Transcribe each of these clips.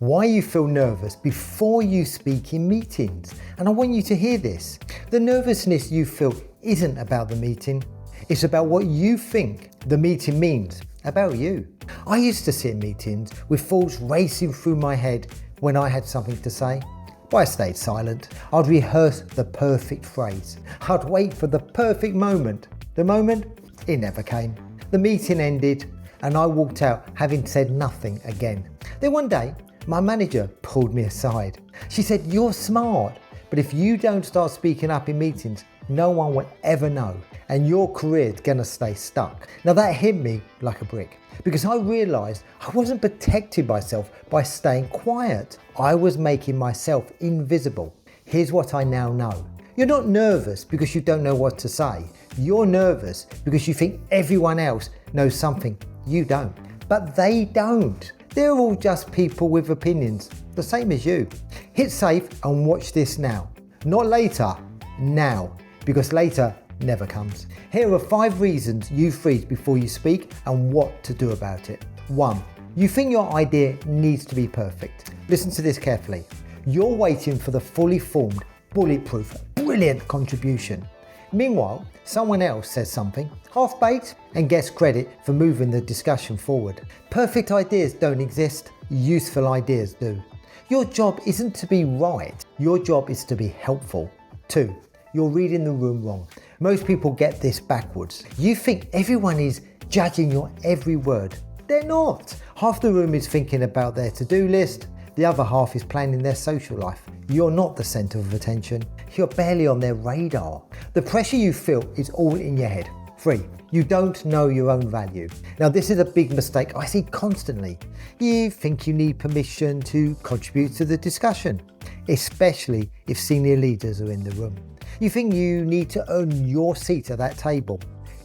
why you feel nervous before you speak in meetings. And I want you to hear this. The nervousness you feel isn't about the meeting. It's about what you think the meeting means about you. I used to sit in meetings with thoughts racing through my head when I had something to say. But I stayed silent. I'd rehearse the perfect phrase. I'd wait for the perfect moment. The moment, it never came. The meeting ended and I walked out having said nothing again. Then one day, my manager pulled me aside. She said, "You're smart, but if you don't start speaking up in meetings, no one will ever know and your career's gonna stay stuck." Now that hit me like a brick because I realized I wasn't protecting myself by staying quiet. I was making myself invisible. Here's what I now know. You're not nervous because you don't know what to say. You're nervous because you think everyone else knows something you don't. But they don't. They're all just people with opinions, the same as you. Hit save and watch this now. Not later, now, because later never comes. Here are 5 reasons you freeze before you speak and what to do about it. 1. You think your idea needs to be perfect. Listen to this carefully. You're waiting for the fully formed, bulletproof, brilliant contribution. Meanwhile, someone else says something, half-baked, and gets credit for moving the discussion forward. Perfect ideas don't exist, useful ideas do. Your job isn't to be right, your job is to be helpful. 2. You're reading the room wrong. Most people get this backwards. You think everyone is judging your every word. They're not. Half the room is thinking about their to-do list, the other half is planning their social life. You're not the centre of attention. You're barely on their radar. The pressure you feel is all in your head. 3. You don't know your own value. Now this is a big mistake I see constantly. You think you need permission to contribute to the discussion, especially if senior leaders are in the room. You think you need to earn your seat at that table.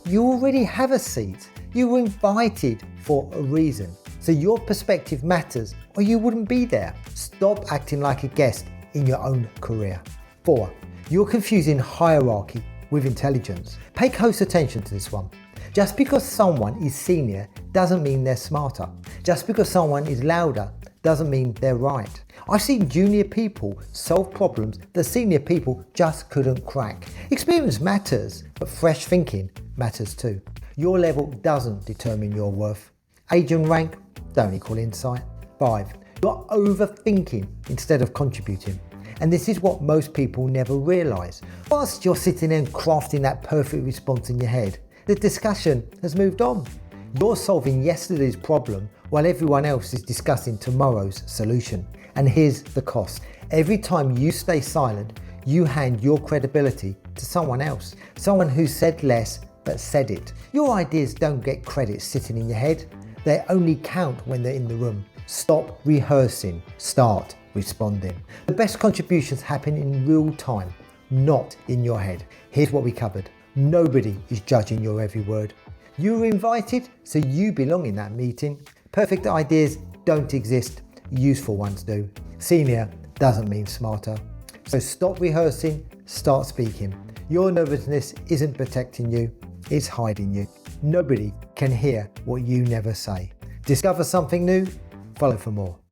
You already have a seat. You were invited for a reason. So your perspective matters or you wouldn't be there. Stop acting like a guest in your own career. 4. You're confusing hierarchy with intelligence. Pay close attention to this one. Just because someone is senior doesn't mean they're smarter. Just because someone is louder doesn't mean they're right. I've seen junior people solve problems that senior people just couldn't crack. Experience matters, but fresh thinking matters too. Your level doesn't determine your worth. Age and rank don't equal insight. 5. You're overthinking instead of contributing. And this is what most people never realise. Whilst you're sitting there and crafting that perfect response in your head, the discussion has moved on. You're solving yesterday's problem while everyone else is discussing tomorrow's solution. And here's the cost. Every time you stay silent, you hand your credibility to someone else. Someone who said less but said it. Your ideas don't get credit sitting in your head. They only count when they're in the room. Stop rehearsing, start responding. The best contributions happen in real time, not in your head. Here's what we covered. Nobody is judging your every word. You were invited, so you belong in that meeting. Perfect ideas don't exist, useful ones do. Senior doesn't mean smarter. So stop rehearsing, start speaking. Your nervousness isn't protecting you, it's hiding you. Nobody can hear what you never say. Discover something new, follow for more.